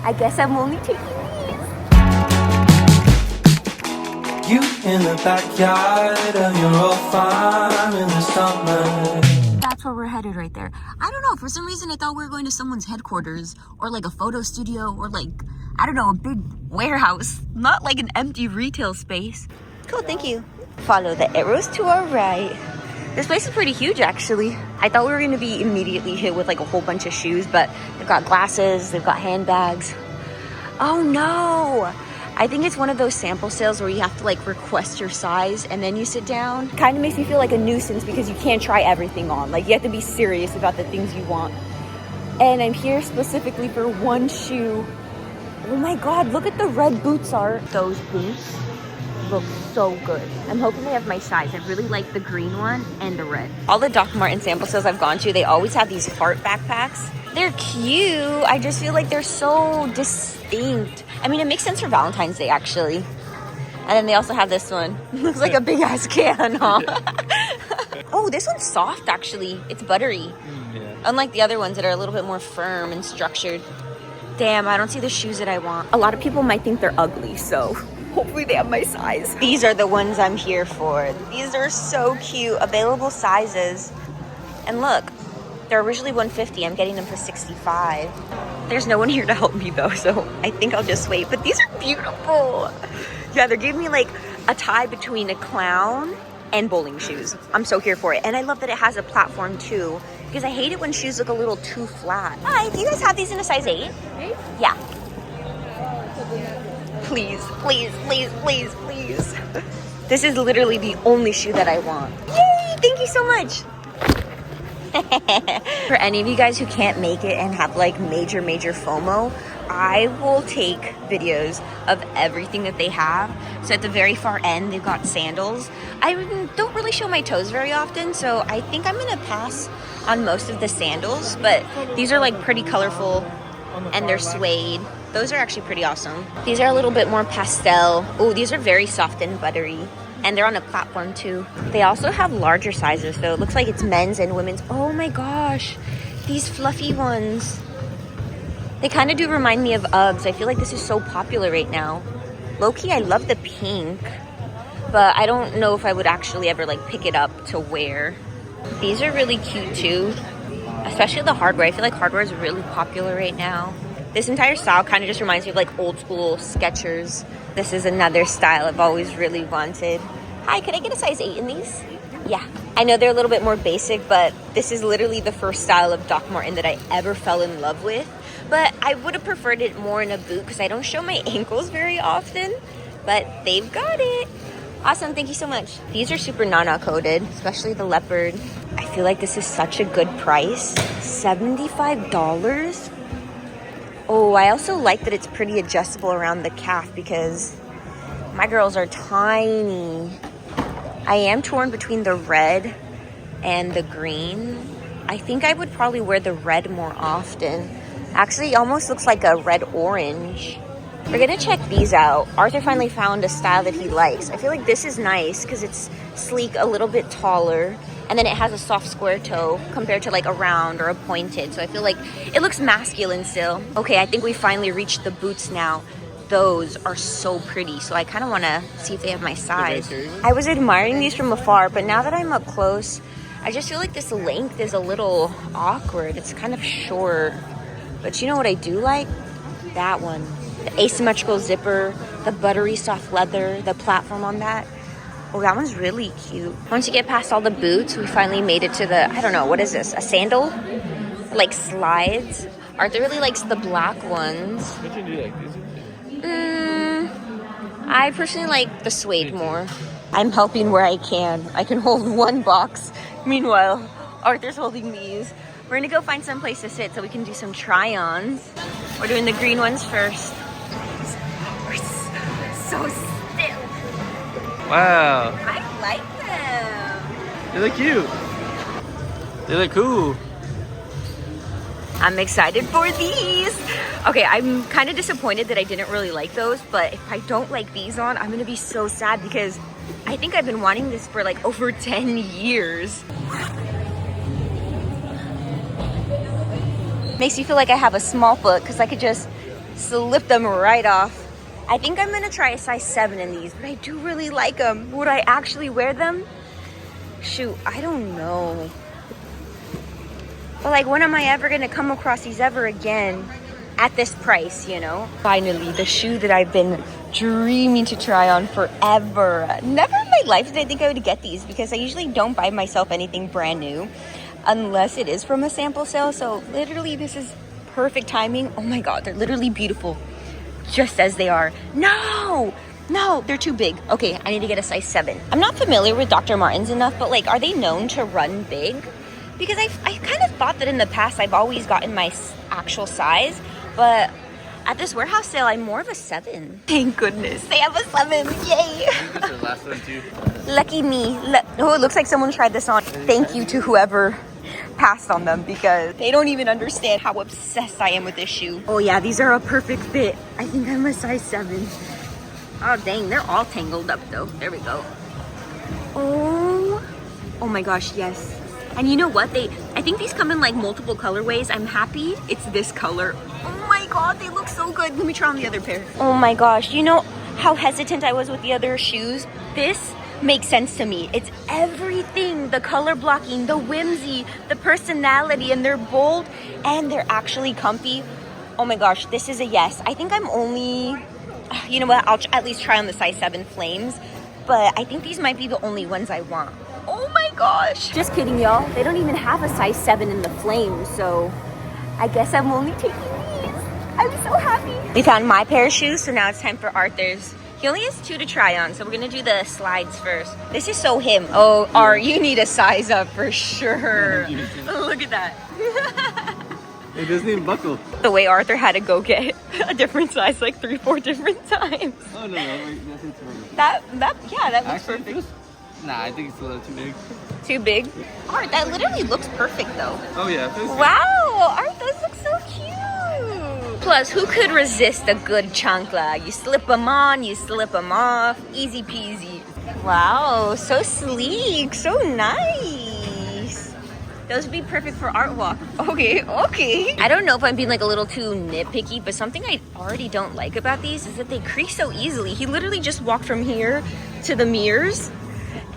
I guess I'm only taking these. You in the backyard of your old farm in the summer. That's where we're headed right there. I don't know, for some reason I thought we were going to someone's headquarters or like a photo studio or like, I don't know, a big warehouse, not like an empty retail space. Cool, thank you. Follow the arrows to our right. This place is pretty huge, actually. I thought we were going to be immediately hit with like a whole bunch of shoes, but they've got glasses, they've got handbags. Oh no! I think it's one of those sample sales where you have to like request your size and then you sit down. Kind of makes me feel like a nuisance because you can't try everything on. Like you have to be serious about the things you want. And I'm here specifically for one shoe. Oh my God, look at the red boots art. Those boots look so good. I'm hoping they have my size. I really like the green one and the red. All the Doc Marten sample sales I've gone to, they always have these heart backpacks. They're cute. I just feel like they're so distinct. I mean, it makes sense for Valentine's Day, actually. And then they also have this one. Looks like a big ass can, huh? Oh, this one's soft, actually. It's buttery. Yeah. Unlike the other ones that are a little bit more firm and structured. Damn, I don't see the shoes that I want. A lot of people might think they're ugly, so hopefully they have my size. These are the ones I'm here for. These are so cute. Available sizes. And look, they're originally $150. I'm getting them for $65. There's no one here to help me though, so I think I'll just wait. But these are beautiful. Yeah, they're giving me like a tie between a clown and bowling shoes. I'm so here for it. And I love that it has a platform too, because I hate it when shoes look a little too flat. Hi, do you guys have these in a size 8? 8? Yeah. Please, please, please, please, please. This is literally the only shoe that I want. Yay, thank you so much. For any of you guys who can't make it and have like major FOMO, I will take videos of everything that they have. So at the very far end, they've got sandals. I don't really show my toes very often, so I think I'm gonna pass on most of the sandals, but these are like pretty colorful and they're suede. Those are actually pretty awesome. These are a little bit more pastel. Oh, these are very soft and buttery. And they're on a platform too. They also have larger sizes though. It looks like it's men's and women's. Oh my gosh, these fluffy ones. They kind of do remind me of Uggs. I feel like this is so popular right now. Low-key, I love the pink, but I don't know if I would actually ever like pick it up to wear. These are really cute too, especially the hardware. I feel like hardware is really popular right now. This entire style kind of just reminds me of like old school Skechers. This is another style I've always really wanted. Hi, could I get a size 8 in these? Yeah. I know they're a little bit more basic, but this is literally the first style of Doc Marten that I ever fell in love with. But I would have preferred it more in a boot because I don't show my ankles very often. But they've got it. Awesome, thank you so much. These are super Nana coated, especially the leopard. I feel like this is such a good price. $75? Oh, I also like that it's pretty adjustable around the calf because my girls are tiny. I am torn between the red and the green. I think I would probably wear the red more often. Actually, it almost looks like a red-orange. We're gonna check these out. Arthur finally found a style that he likes. I feel like this is nice because it's sleek, a little bit taller. And then it has a soft square toe compared to like a round or a pointed. So I feel like it looks masculine still. Okay, I think we finally reached the boots now. Those are so pretty. So I kind of want to see if they have my size. I was admiring these from afar, but now that I'm up close, I just feel like this length is a little awkward. It's kind of short. But you know what I do like? That one. The asymmetrical zipper, the buttery soft leather, the platform on that. Oh, that one's really cute. Once you get past all the boots, we finally made it to the, I don't know, what is this? A sandal? Like slides? Arthur really likes the black ones. Which one do you like? These ones? I personally like the suede more. I'm helping where I can. I can hold one box. Meanwhile, Arthur's holding these. We're gonna go find some place to sit so we can do some try-ons. We're doing the green ones first. We're so still. Wow. I like them. They look cute. They look cool. I'm excited for these. Okay, I'm kind of disappointed that I didn't really like those, but if I don't like these on, I'm gonna be so sad because I think I've been wanting this for like over 10 years. Makes me feel like I have a small foot because I could just slip them right off. I think I'm gonna try a size 7 in these, but I do really like them. Would I actually wear them? Shoot, I don't know. But like, when am I ever gonna come across these ever again at this price, you know? Finally, the shoe that I've been dreaming to try on forever. Never in my life did I think I would get these, because I usually don't buy myself anything brand new unless it is from a sample sale. So literally, this is perfect timing. Oh my God, they're literally beautiful. Just as they are. No, they're too big. Okay, I need to get a size 7. I'm not familiar with Dr. Martens enough, but like, are they known to run big? Because I kind of thought that in the past I've always gotten my actual size, but at this warehouse sale, I'm more of a 7. Thank goodness, they have a 7. Yay! This is the last one too. Lucky me. Oh, it looks like someone tried this on. Thank you to whoever passed on them, because they don't even understand how obsessed I am with this shoe. Oh yeah, these are a perfect fit. I think I'm a size 7. Oh dang, they're all tangled up though. There we go. Oh my gosh, yes. And you know what? I think these come in like multiple colorways. I'm happy it's this color. Oh my God, they look so good. Let me try on the other pair. Oh my gosh, you know how hesitant I was with the other shoes? This makes sense to me. It's everything. The color blocking, the whimsy, the personality, and they're bold and they're actually comfy. Oh my gosh, this is a yes. I think I'm only, you know what? I'll at least try on the size 7 flames, but I think these might be the only ones I want. Oh my gosh. Just kidding, y'all. They don't even have a size 7 in the flames, so I guess I'm only taking these. I'm so happy. We found my pair of shoes, so now it's time for Arthur's. He only has 2 to try on, so we're gonna do the slides first. This is so him. Oh, Art, you need a size up for sure. Look at that. It doesn't even buckle. The way Arthur had to go get a different size like 3-4 different times. Oh no, that's perfect. That looks perfect. Nah, I think it's a little too big. Too big? Art, that literally looks perfect though. Oh yeah. Wow, Art, those look so cute. Plus, who could resist a good chancla? You slip them on, you slip them off, easy peasy. Wow, so sleek, so nice. Those would be perfect for art walk. Okay. I don't know if I'm being like a little too nitpicky, but something I already don't like about these is that they crease so easily. He literally just walked from here to the mirrors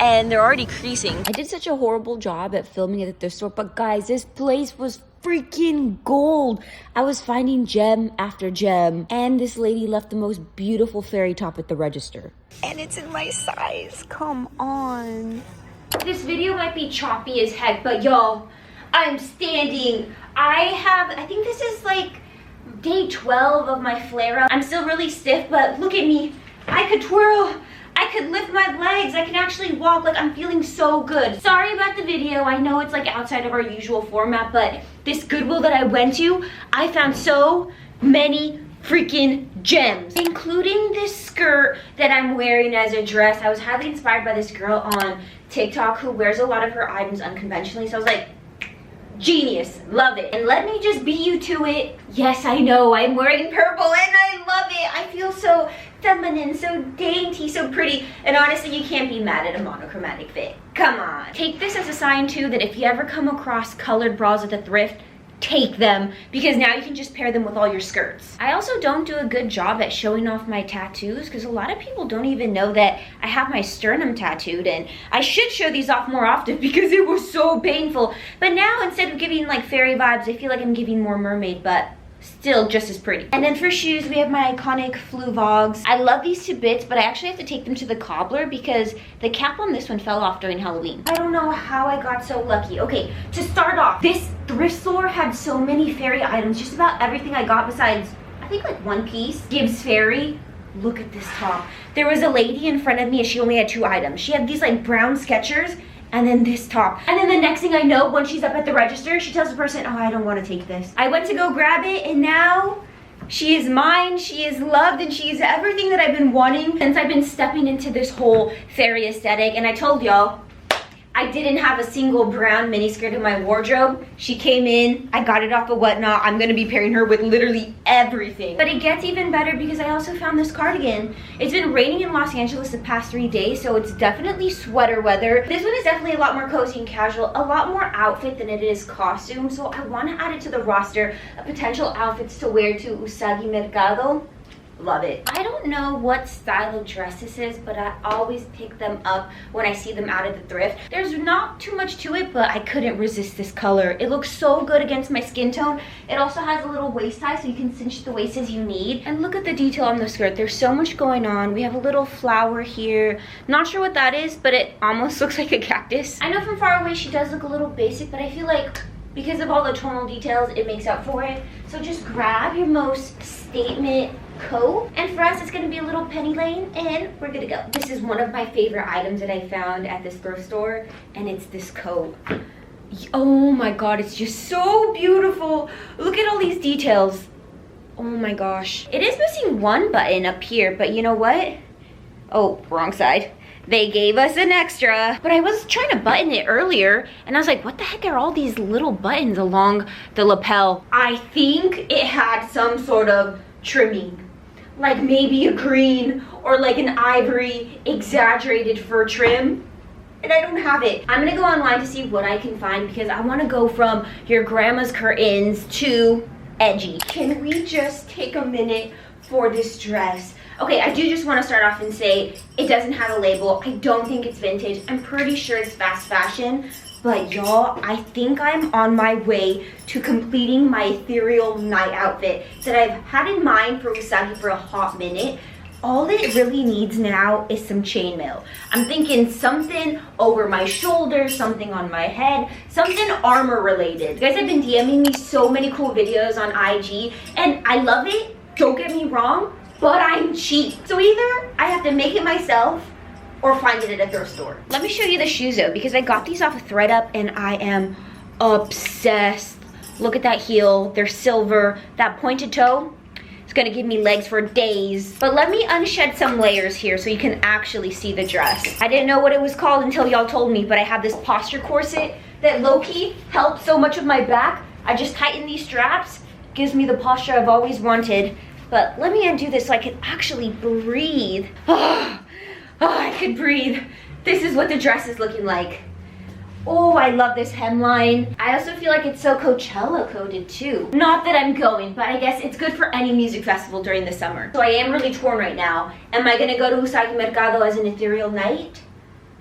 and they're already creasing. I did such a horrible job at filming it at the store, but guys, this place was freaking gold. I was finding gem after gem, and this lady left the most beautiful fairy top at the register. And it's in my size, come on. This video might be choppy as heck, but y'all, I'm standing. I think this is like day 12 of my flare up. I'm still really stiff, but look at me. I could twirl. I could lift my legs. I can actually walk. Like, I'm feeling so good. Sorry about the video. I know it's like outside of our usual format, but this Goodwill that I went to, I found so many freaking gems, including this skirt that I'm wearing as a dress. I was highly inspired by this girl on TikTok who wears a lot of her items unconventionally. So I was like, genius, love it. And let me just beat you to it. Yes, I know, I'm wearing purple and I love it. I feel so feminine, so dainty, so pretty. And honestly, you can't be mad at a monochromatic fit. Come on. Take this as a sign too that if you ever come across colored bras at the thrift, take them, because now you can just pair them with all your skirts. I also don't do a good job at showing off my tattoos, because a lot of people don't even know that I have my sternum tattooed, and I should show these off more often because it was so painful. But now, instead of giving like fairy vibes, I feel like I'm giving more mermaid, but still just as pretty. And then for shoes, we have my iconic Flu Vogs. I love these to bits, but I actually have to take them to the cobbler because the cap on this one fell off during Halloween. I don't know how I got so lucky. Okay, to start off, this thrift store had so many fairy items, just about everything I got besides, I think like one piece. Gibbs Fairy. Look at this top. There was a lady in front of me and she only had 2 items. She had these like brown Skechers, and then this top. And then the next thing I know, when she's up at the register, she tells the person, oh, I don't want to take this. I went to go grab it, and now she is mine, she is loved, and she is everything that I've been wanting since I've been stepping into this whole fairy aesthetic. And I told y'all, I didn't have a single brown miniskirt in my wardrobe. She came in, I got it off of Whatnot. I'm gonna be pairing her with literally everything. But it gets even better because I also found this cardigan. It's been raining in Los Angeles the past 3 days, so it's definitely sweater weather. This one is definitely a lot more cozy and casual, a lot more outfit than it is costume, so I wanna add it to the roster of potential outfits to wear to USAGI MERCADO. Love it. I don't know what style of dress this is, but I always pick them up when I see them out at the thrift. There's not too much to it, but I couldn't resist this color. It looks so good against my skin tone. It also has a little waist tie, so you can cinch the waist as you need. And look at the detail on the skirt. There's so much going on. We have a little flower here. Not sure what that is, but it almost looks like a cactus. I know from far away she does look a little basic, but I feel like because of all the tonal details, it makes up for it. So just grab your most statement coat, and for us it's going to be a little penny lane, and we're gonna go. This is one of my favorite items that I found at this thrift store, and it's this coat. Oh my god, it's just so beautiful. Look at all these details. Oh my gosh. It is missing one button up here, but you know what? Oh, wrong side. They gave us an extra, but I was trying to button it earlier and I was like, what the heck are all these little buttons along the lapel? I think it had some sort of trimming, like maybe a green or like an ivory exaggerated fur trim, and I don't have it. I'm gonna go online to see what I can find because I want to go from your grandma's curtains to edgy. Can we just take a minute for this dress? Okay, I do just want to start off and say it doesn't have a label. I don't think it's vintage. I'm pretty sure it's fast fashion. But y'all, I think I'm on my way to completing my ethereal night outfit that I've had in mind for USAGI for a hot minute. All it really needs now is some chainmail. I'm thinking something over my shoulders, something on my head, something armor related. You guys have been DMing me so many cool videos on IG, and I love it, don't get me wrong, but I'm cheap. So either I have to make it myself or find it at a thrift store. Let me show you the shoes though, because I got these off of ThredUp and I am obsessed. Look at that heel, they're silver. That pointed toe, it's gonna give me legs for days. But let me unshed some layers here so you can actually see the dress. I didn't know what it was called until y'all told me, but I have this posture corset that low-key helps so much with my back. I just tighten these straps, gives me the posture I've always wanted. But let me undo this so I can actually breathe. Oh, I could breathe. This is what the dress is looking like. Oh, I love this hemline. I also feel like it's so Coachella coded too. Not that I'm going, but I guess it's good for any music festival during the summer. So I am really torn right now. Am I gonna go to USAGI MERCADO as an ethereal night?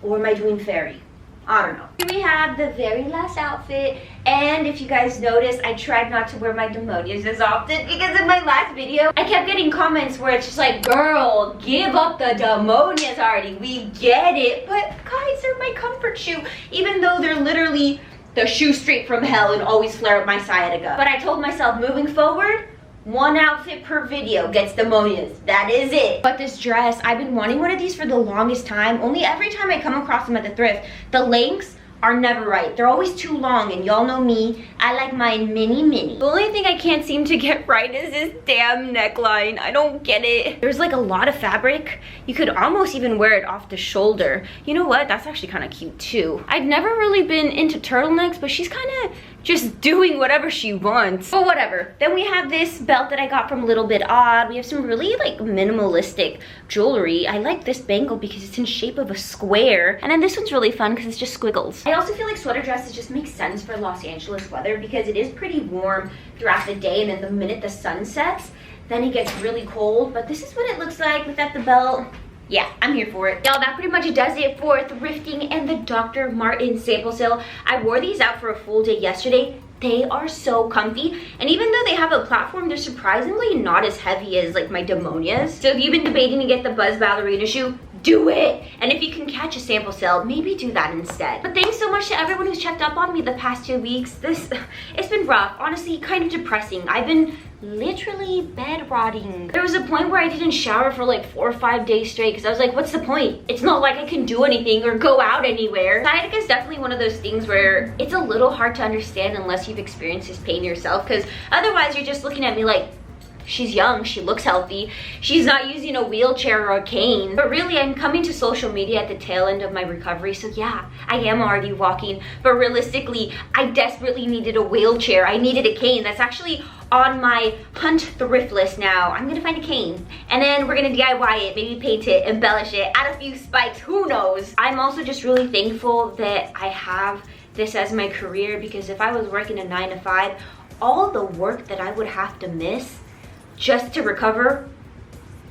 Or am I doing fairy? I don't know. Here we have the very last outfit, and if you guys notice, I tried not to wear my demonias as often because in my last video, I kept getting comments where it's just like, girl, give up the demonias already, we get it. But guys, they're my comfort shoe, even though they're literally the shoe straight from hell and always flare up my sciatica. But I told myself, moving forward, one outfit per video gets demonias. That is it. But this dress, I've been wanting one of these for the longest time. Only every time I come across them at the thrift, the lengths are never right. They're always too long, and y'all know me, I like mine mini. The only thing I can't seem to get right is this damn neckline. I don't get it. There's like a lot of fabric. You could almost even wear it off the shoulder. You know what? That's actually kind of cute too. I've never really been into turtlenecks, but she's kind of just doing whatever she wants. But whatever. Then we have this belt that I got from Little Bit Odd. We have some really like minimalistic jewelry. I like this bangle because it's in shape of a square. And then this one's really fun because it's just squiggles. I also feel like sweater dresses just make sense for Los Angeles weather because it is pretty warm throughout the day, and then the minute the sun sets, then it gets really cold. But this is what it looks like without the belt. Yeah, I'm here for it. Y'all, that pretty much does it for Thrifting and the Doc Marten sample sale. I wore these out for a full day yesterday. They are so comfy, and even though they have a platform, they're surprisingly not as heavy as like my demonias. So if you've been debating to get the Buzz Ballerina shoe, do it. And if you can catch a sample sale, maybe do that instead. But thanks so much to everyone who's checked up on me the past 2 weeks. It's been rough, honestly, kind of depressing. I've been literally bed rotting. There was a point where I didn't shower for like 4 or 5 days straight because I was like, what's the point? It's not like I can do anything or go out anywhere. Sciatica is definitely one of those things where it's a little hard to understand unless you've experienced this pain yourself, because otherwise you're just looking at me like, she's young, she looks healthy, she's not using a wheelchair or a cane. But really, I'm coming to social media at the tail end of my recovery, so yeah, I am already walking, but realistically, I desperately needed a wheelchair. I needed a cane. That's actually on my hunt thrift list now. I'm gonna find a cane, and then we're gonna DIY it, maybe paint it, embellish it, add a few spikes, who knows. I'm also just really thankful that I have this as my career, because if I was working a 9 to 5, all the work that I would have to miss just to recover,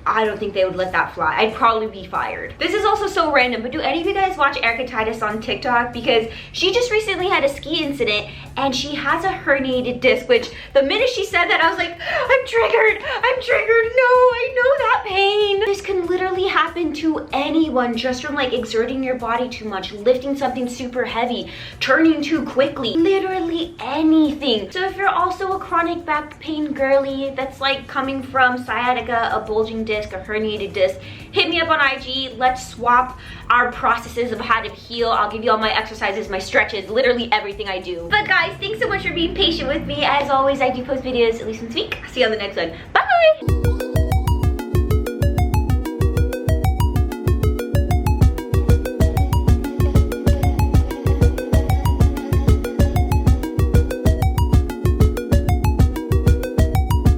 I don't think they would let that fly. I'd probably be fired. This is also so random, but do any of you guys watch Erica Titus on TikTok? Because she just recently had a ski incident and she has a herniated disc, which the minute she said that, I was like, I'm triggered. No, I know that pain. This can literally happen to anyone just from like exerting your body too much, lifting something super heavy, turning too quickly, literally anything. So if you're also a chronic back pain girly that's like coming from sciatica, a bulging disc, a herniated disc, hit me up on IG. Let's swap our processes of how to heal. I'll give you all my exercises, my stretches, literally everything I do. But guys, thanks so much for being patient with me. As always, I do post videos at least once a week. See you on the next one. Bye!